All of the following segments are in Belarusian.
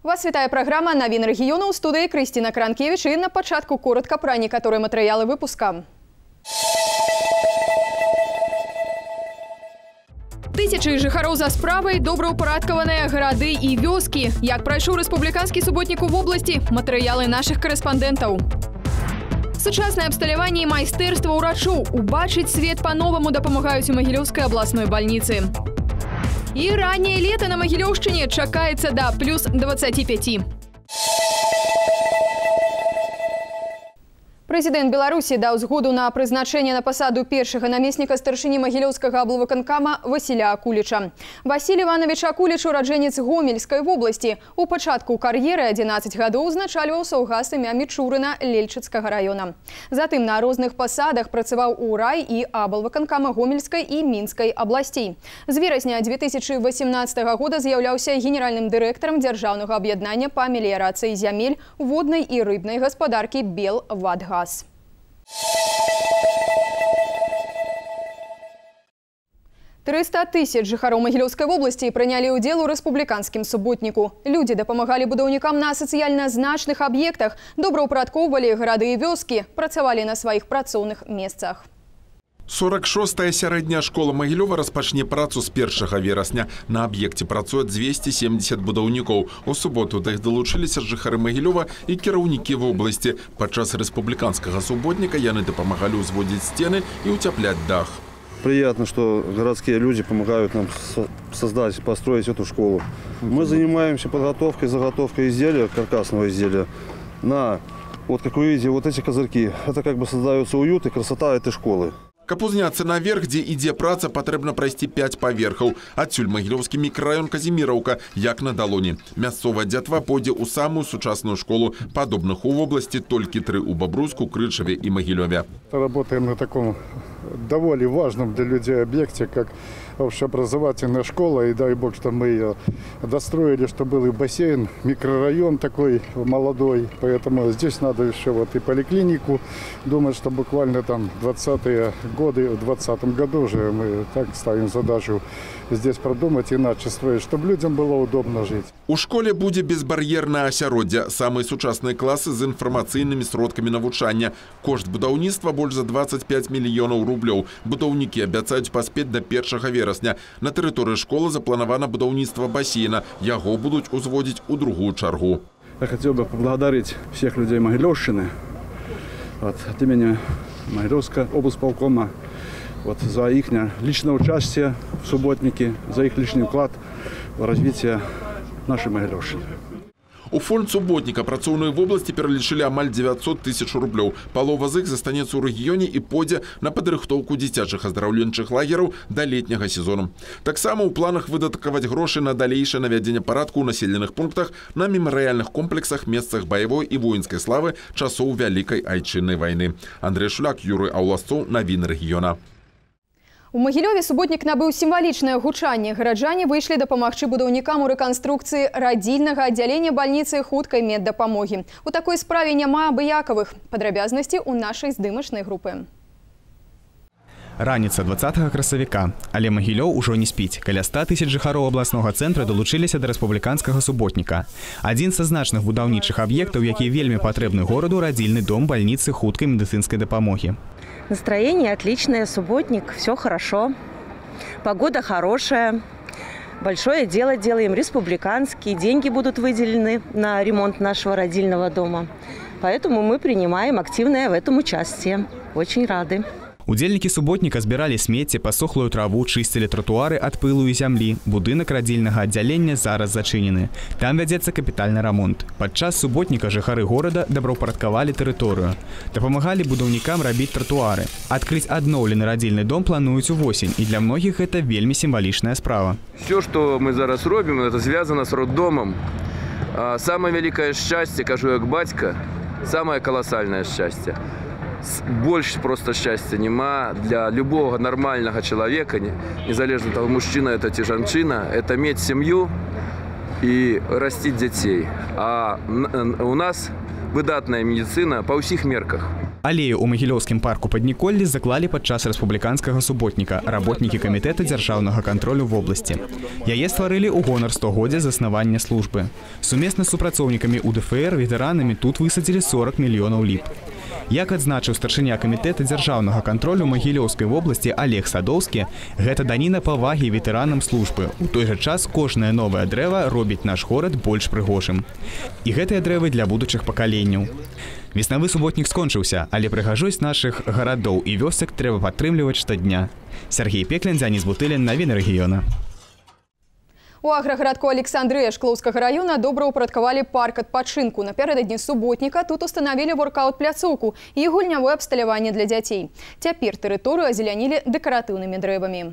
Вас вітає програма «Новин регіону» у студії Кристина Кранкевич. І на початку коротко про некоторые материалы выпуска. Тысячи жыхароў за справай, добраўпарадкаваныя гарады і вёскі. Як прайшоў рэспубліканскі суботнік у вобласці? Матэрыялы нашых корэспандэнтаў. Сучаснае абсталяванне і майстэрства ўрачоў. Убачыць свет па-новаму дапамагаюць у Магілёўскай абласной бальніцы. І ранняе лета на Магілёўшчыне чакаецца да плюс 25. Прэзідэнт Беларусі даў згоду на прызначэнне на пасаду першага намесніка старшыні Магілёўскага аблвыканкама Васіля Акуліча. Васіль Іванович Акуліч – ураджэнец Гомельскай вобласці. У пачатку кар'еры 11 гадоў узначальваў саўгас імя Мічурына Лельчыцкага раёна. Затым на розных пасадах працаваў у рай і аблвыканкама Гомельскай і Мінскай абласцей. З верасня 2018 года з'яўляўся генеральным дырэктарам дзяржаўнага аб'яднання па меліярацыі зямель, воднай і рыбнай гаспадаркі Белвадгаз. 300 тысяч жыхароў Магілёўскай вобласці прынялі ўдзел у рэспубліканскім суботніку. Людзі дапамагалі будаўнікам на сацыяльна значных аб'ектах, добраўпарадкоўвалі гарады і вёскі, працавалі на сваіх працоўных месцах. 46-я сярэдняя школа Магілёва распачне працу з 1 верасня. На аб'екце працуе 270 будаўнікоў. У суботу да іх далучыліся жыхары Магілёва і кіраўнікі вобласці. Падчас рэспубліканскага суботніка яны дапамагалі ўзводзіць сцены і утяплять дах. Приятно, что городские люди помогают нам построить эту школу. Мы занимаемся подготовкой, заготовкой изделия, каркасного изделия. Вот как вы видите, вот эти козырьки. Это как бы создается уют и красота этой школы. Каб узняцца наверх, дзе ідзе праца, патрэбна прайсці 5 паверхаў. Адсюль Магілёўскі мікрараён Казіміраўка, як на далоні. Мясцовая дзятва пойдзе ў самую сучасную школу. Падобных у вобласці толькі 3 у Бобруйску, Крычаве і Магілёве. Работаем на таком довольно важном для людей объекте, как общеобразовательная школа. И дай бог, что мы ее достроили, что был и бассейн, микрорайон такой молодой. Поэтому здесь надо еще вот и поликлинику. Думаю, что буквально там 20-е годы, в 2020 году уже мы так ставим задачу здесь продумать, иначе строить, чтобы людям было удобно жить. У школе будзе безбар'ернае асяроддзе, самыя сучасныя класы з інфармацыйнымі сродкамі навучання. Кошт будаўніцтва больш за 25 мільёнаў рублёў. Будаўнікі абяцаюць паспець да 1 верасня. На тэрыторыі школы запланавана будаўніцтва бассейна. Яго будуць узводзіць у другую чаргу. Я хотел бы поблагодарить всех людей Могилевщины от имени Могилевского облсполкома за их личное участие в субботнике, за их личный вклад в развитие нашей Могилевщины. У фонд суботніка працоўныя вобласці пералічылі амаль 900 тысяч рублёў. Палова з іх застанецца ў рэгіёне і пойдзе на падрыхтоўку дзіцячых аздараўленчых лагераў да летняга сезону. Таксама ў планах выдаткаваць грошы на далейшае навядзенне парадку ў населеных пунктах, на мемарыяльных комплексах, месцах баявой і воінскай славы часоў Вялікай айчыннай вайны. Андрей Шуляк, Юрый Ауласцоў, Навіны рэгіёна. У Магілёве суботнік набыў сімвалічнае гучанне. Гараджане выйшлі дапамагчы будаўнікам у рэканструкцыі радзільнага аддзялення бальніцы хуткай меддапамогі. У такой справе няма абыякавых. Падрабязнасці ў нашай здымачнай групы. Раніца 20 красавіка, але Магілёў ужо не спіць. Каля 100 тысяч жыхароў абласнога цэнтра далучыліся да рэспубліканскага суботніка. Адзін са значных будаўнічых аб'ектаў, які вельмі патрэбны гораду, радзільны дом бальніцы хуткай медыцынскай дапамогі. Настроение отличное, субботник, все хорошо, погода хорошая, большое дело делаем, республиканские, деньги будут выделены на ремонт нашего родильного дома. Поэтому мы принимаем активное в этом участие. Очень рады. Удзельнікі суботніка збіралі смецце, пасохлую траву, чысцілі тратуары ад пылу і зямлі. Будынак радзільнага аддзялення зараз зачынены. Там вядзецца капітальны рамонт. Падчас суботніка жыхары горада добраўпарадкавалі тэрыторыю. Дапамагалі будаўнікам рабіць тратуары. Адкрыць адноўлены радзільны дом плануюць увосень, і для многіх гэта вельмі сімвалічная справа. Все, что мы зараз робим, это связано с роддомом. Самое великое счастье, кажу як батька, самое колоссальное счастье. Больше просто счастья нема для любого нормального человека, незалежно от того, мужчина это ці жанчына, это иметь семью и растить детей. А у нас выдатная медицина по всех мерках. Алею ў Магілёўскім парку Падніколлі заклалі падчас рэспубліканскага суботніка работнікі камітэта дзяржаўнага кантролю в обласці. Яе стварылі ў гонар 100-годдзя заснавання службы. Сумесна з супрацоўнікамі УДФР ветэранамі тут высадзілі 40 мільёнаў ліп. Як адзначыў старшыня камітэта дзяржаўнага кантролю Магілёўскай вобласці Олег Садоўскі, гэта даніна павагі ветэранам службы. У той жа час кожнае новае дрэва робіць наш горад больш прыгожым. І гэтыя дрэвы для будучых пакаленняў. Веснавы суботнік скончыўся, але прыгажосць нашых гарадоў і вёсак трэба падтрымліваць штодня. Сергей Пеклін, Дзяніс Бутылін, навіны рэгіёна. У аграгарадку Александрыя Шклоўскага района добра ўпарадкавалі парк адпачынку. Напярэдадні суботніка тут устанавілі воркаут-пляцоўку і гульнявое абсталяванне для дзяцей. Цяпер тэрыторыю азелянілі дэкаратыўнымі дрэвамі.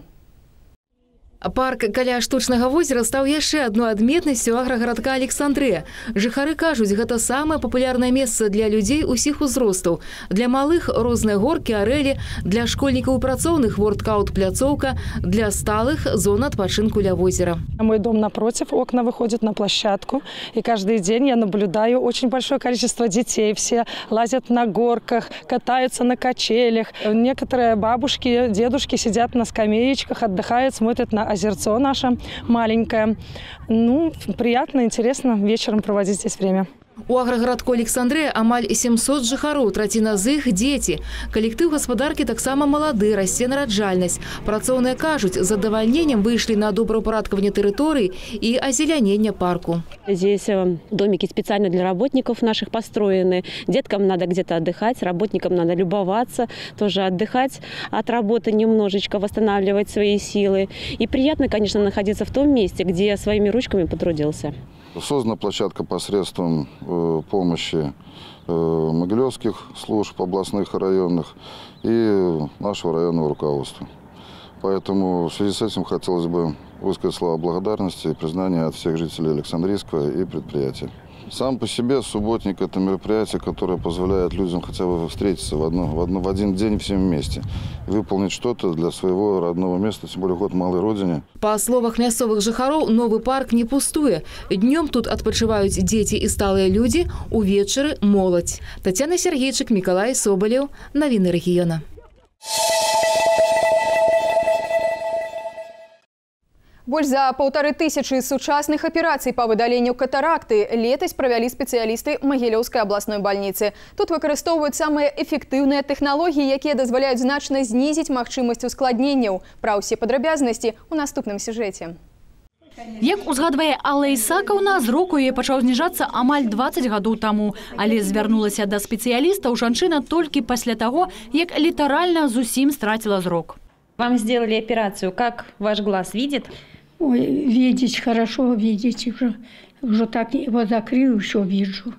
Парк каля штучнага возера стаў яшчэ адной адметнасцю аграгарадка Александрыя. Жыхары кажуць, гэта самае папулярнае месца для людзей усіх узростаў. Для малых розныя горкі, арэлі, для школьнікаў працоўных воркаут-пляцоўка, для сталых зона адпачынку ля возера. Мой дом напротив, окна выходят на площадку, и каждый день я наблюдаю очень большое количество детей. Все лазят на горках, катаются на качелях. Некоторые бабушки, дедушки сидят на скамеечках, отдыхают, смотрят на озерцо наше маленькое. Ну, приятно, интересно вечером проводить здесь время. У аграгарадку Александрыя амаль 700 жыхароў, траціна з іх – дзеці. Калектыў гаспадаркі таксама малады, расце нараджальнасць. Працоўныя кажуць, з задавальненнем выйшлі на добраўпарадкаванне тэрыторый і азелянення парку. Здесь домики специально для работников наших построены. Деткам надо где-то отдыхать, работникам надо любоваться, тоже отдыхать от работы немножечко, восстанавливать свои силы. И приятно, конечно, находиться в том месте, где своими ручками потрудился. Создана площадка посредством помощи могилевских служб, областных и районных, и нашего районного руководства. Поэтому в связи с этим хотелось бы высказать слова благодарности и признания от всех жителей Александрийского и предприятия. Сам по себе субботник – это мероприятие, которое позволяет людям хотя бы встретиться в один день всем вместе. Выполнить что-то для своего родного места, тем более год малой родине. По словах мясцовых жыхароў, новый парк не пустуе. Днем тут адпачываюць дзеці і сталыя людзі, увечары – моладзь. Тацяна Сергейчык, Миколай Соболев, навіны рэгіёна. Больш за 1500 сучасных аперацый по выдаленню катаракты летась правялі спецыялісты Магілёўскай абласной бальніцы. Тут выкарыстоўваюць самыя эфектыўныя тэхналогіі, якія дазваляюць значна знізіць магчымасць ускладненняў. Пра ўсе падрабязнасці ў наступным сюжэце. Як узгадвае Алла Ісакаўна, зрок у яе пачаў зніжацца амаль 20 гадоў таму. Але звярнулася да спецыялістаў жанчына толькі пасля таго, як літаральна зусім страціла зрок. Вам сделали операцию. Как ваш глаз видит? Ой, видеть хорошо, видеть уже так его закрыл, все вижу.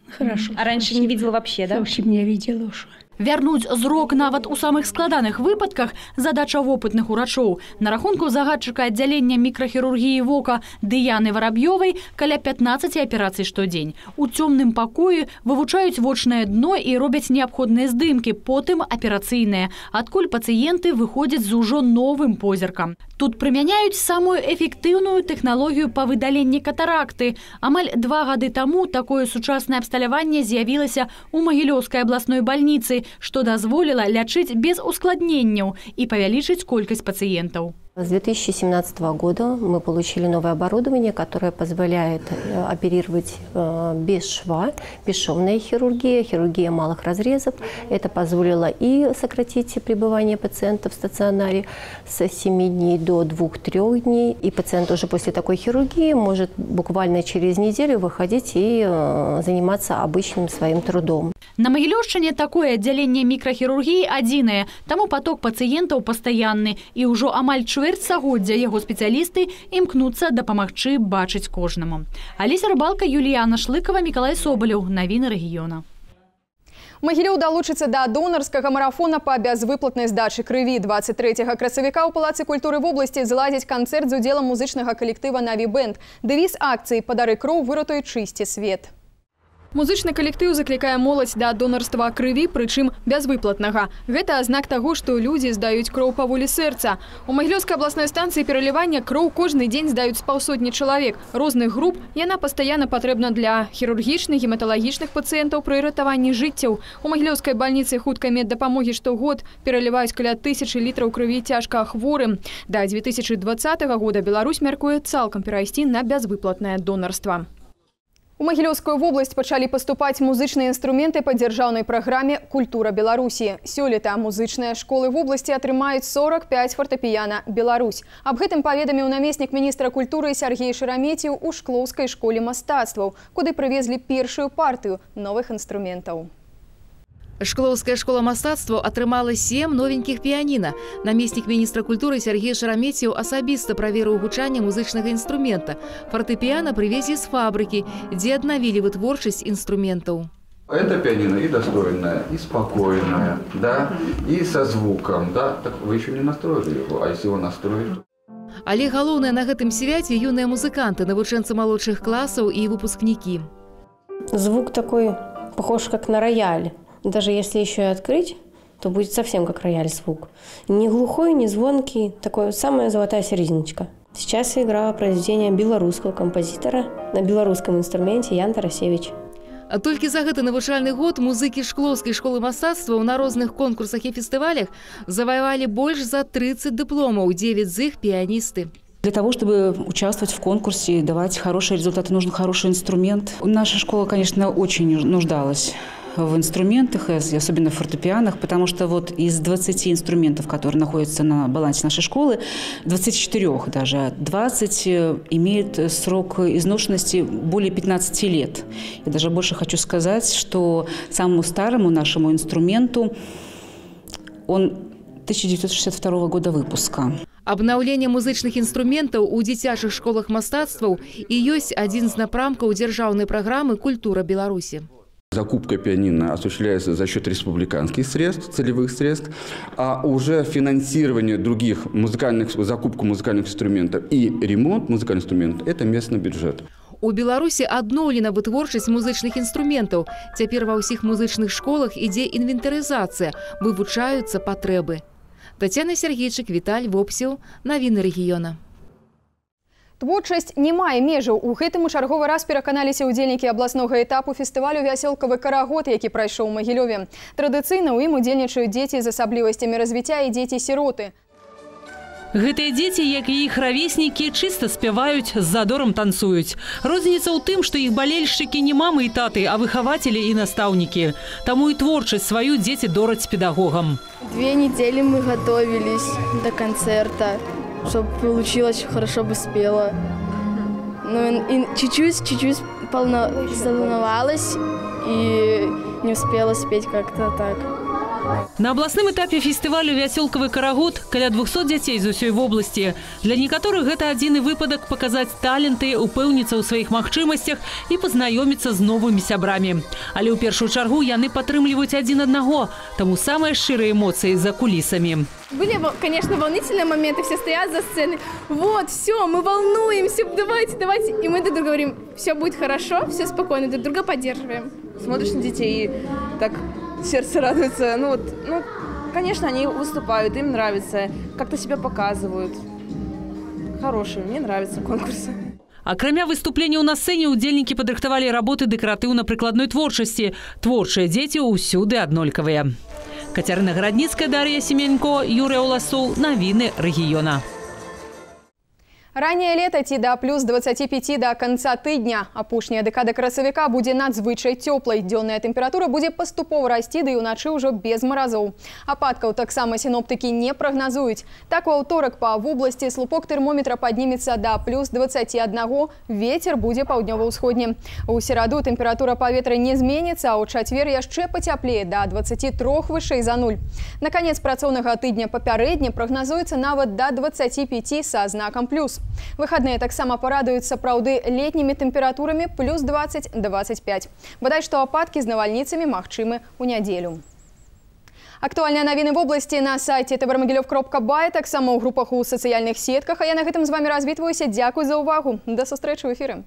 Хорошо. А раньше не видела вообще, да? Совсем не видела уже. Вярнуць зрок нават у самых складаных выпадках задача вопытных урачоў. На рахунку загадчыка аддзялення мікрахірургіі вока Дыяны Вараб'ёвай каля 15 аперацый штодзень. У цёмным пакоі вывучаюць вочнае дно і робяць неабходныя здымкі, потым аперацыйныя, адкуль пацыенты выходзяць з ужо новым позіркам. Тут прымяняюць самую эфектыўную тэхналогію па выдаленні катаракты. Амаль 2 гады таму такое сучаснае абсталяванне з'явілася ў Магілёўскай абласной бальніцы, что дазволила лечить без ускладненняў и павялічыць колькасць пациентов. С 2017 года мы получили новое оборудование, которое позволяет оперировать без шва, бесшовная хирургия, хирургия малых разрезов. Это позволило и сократить пребывание пациента в стационаре с 7 дней до 2-3 дней. И пациент уже после такой хирургии может буквально через неделю выходить и заниматься обычным своим трудом. На Магілёўшчыне такое аддзяленне мікрахірургіі адзінае, таму поток пацыентаў пастаянны, і ўжо амаль чвэрць стагоддзя яго спецыялісты імкнуцца дапамагчы бачыць кожнаму. Алеся Рыбалка, Юліяна Шлыкова, Миколай Соболев, навіны рэгіёна. Магілёў далучыцца да донарскага марафона па бязвыплатнай здачы крыві. 23 красавіка ў Палацы культуры вобласці зладзяць канцэрт з удзелам музычнага калектыва «Наві Бэнд». Дэвіз акцыі «Падары кроў, выратуй чысці свет». Музычны калектыў заклікае моладзь да донарства крыві, прычым бязвыплатнага. Гэта знак таго, што людзі здаюць кроў па волі сэрца. У Магілёўскай абласной станцыі пералівання кроў кожны дзень здаюць з паўсотні чалавек. Розных груп яна пастаянна патрэбна для хірургічных, гематалагічных пацыентаў пры ратаванні жыццяў. У Магілёўскай бальніцы хуткай меддапамогі штогод пераліваюць каля 1000 літраў крыві цяжка хворым. Да 2020 года Беларусь мяркуе цалкам перайсці на бязвыплатнае донарства. У Магілёўскую вобласць пачалі паступаць музычныя інструменты па дзяржаўнай праграме «Культура Беларусі». Сёлета музычныя школы вобласці атрымаюць 45 фортепіяна «Беларусь». Аб гэтым паведаміў намеснік міністра культуры Сергей Шераметьеў у Шклоўскай школе мастацтваў, куды прывезлі першую партыю новых інструментаў. Шклоўская школа мастацтваў атрымала 7 новенькіх піяніна. Намеснік міністра культуры Сергей Шераметьеў асабіста праверыў гучанне музычнага інструмента. Фортепіяна прывезлі з фабрыкі, дзе аднавілі вытворчасць інструментаў. Это пианино и достойное, и спокойное, да, и со звуком, да. Так вы еще не настроили его, а если его настроить? Але галоўнае на гэтым свяце юныя музыканты, навучэнцы малодшых класаў и выпускники. Звук такой похож как на рояль. Даже если еще и открыть, то будет совсем как рояль звук. Не глухой, не звонкий, такой самая золотая серединочка. Сейчас я играла произведение белорусского композитора на белорусском инструменте Ян Тарасевич. А толькі за гэты навучальны год музыкі Шклоўскай школы мастацтваў на розных конкурсах і фестывалях заваявалі больш за 30 дыпломаў, 9 з іх піяністы. Для того, чтобы участвовать в конкурсе, давать хорошие результаты, нужен хороший инструмент. Наша школа, конечно, очень нуждалась в инструментах, особенно в фортепианах, потому что вот из 20 инструментов, которые находятся на балансе нашей школы, 24 даже, 20 имеют срок изношенности более 15 лет. Я даже больше хочу сказать, что самому старому нашему инструменту он 1962 года выпуска. Абнаўленне музычных інструментаў у дзіцячых школах мастацтваў і ёсць адзін з напрамкаў дзяржаўнай праграмы «Культура Беларусі». Закупка пианино осуществляется за счет республиканских средств, целевых средств, а уже финансирование других закупку музыкальных инструментов и ремонт музыкальных инструментов – это местный бюджет. У Беларусі адноўлена вытворчасць музычных інструментаў. Цяпер ва ўсіх музычных школах ідзе інвентарызацыя, вывучаюцца патрэбы. Тацяна Сергейчык, Віталь Вопсеў, навіны рэгіёна. Творчасць не мае межаў. У гэтым у чарговы раз пераканаліся ўдзельнікі абласнога этапу фестывалю «Вясёлкавы карагод», які прайшоў у Магілёве. Традыцыйна ў ім удзельнічаюць дзеці з асаблівасцямі развіцця і дзеці-сіроты. Гэтыя дзеці, як і іх равеснікі, чыста спяваюць, з задорам танцуюць. Розніца ў тым, што іх балельшчыкі не мамы і таты, а выхавацелі і настаўнікі. Таму і творчасць сваю дзеці дораць педагогам. 2 недели мы готовились до концерта, чтобы получилось хорошо бы спела. Ну и чуть-чуть волновалась и не успела спеть как-то так. На абласным этапе фестывалю «Вясёлкавы карагод» каля 200 дзяцей з усёй вобласці. Для некаторых гэта адзіны выпадак паказаць таленты, упэўніцца ў сваіх магчымасцях і пазнаёміцца з новымі сябрамі. Але ў першую чаргу яны падтрымліваюць адзін аднаго, таму самыя шчырыя эмоцыі за кулісамі. Были, конечно, волнительные моменты, все стоят за сценой. Вот, все, мы волнуемся, давайте. И мы друг другу говорим, все будет хорошо, все спокойно, друг друга поддерживаем. Смотришь на детей и так сердце радуется. Конечно, они выступают, им нравится, как-то себя показывают. Хорошие, мне нравятся конкурсы. Акрамя выступленняў на сцэне удзельнікі падрыхтавалі работы дэкаратыўна-прыкладной творчасці. Творчыя дзеці ўсюды аднолькавыя. Кацярына Гарадніцкая, Дар'я Семенько, Юрий Оласоў, навіны рэгіёна. Ранее лето ці да плюс 25 до конца тыдня. Апошняя дэкада красавіка будзе надзвычай цёплай. Дзённая тэмпература будзе паступова расці, да і ўначы ўжо без маразоў. Ападкаў таксама сіноптыкі не прагназуюць. Так, у аўторак па вобласці слупок тэрмометра паднімецца да плюс 21, вецер будзе паўднёва-ўсходні. У сераду тэмпература паветра не зменіцца, а ў чацвер яшчэ пацяплее да 23 вышэй за 0. На канец працоўнага тыдня папярэдне прагназуецца нават да 25 са знакам плюс. Выходные таксама парадуюць сапраўды летнімі тэмпературамі плюс 20-25. Бадай што ападкі з навальніцамі магчымы ў нядзелю. Актуальныя навіны в области на сайте tvmogilov.by, таксама ў групах у сацыяльных сетках. А я на гэтым з вами развітваюся. Дзякуй за ўвагу. Да сустрэчы ў эфіры.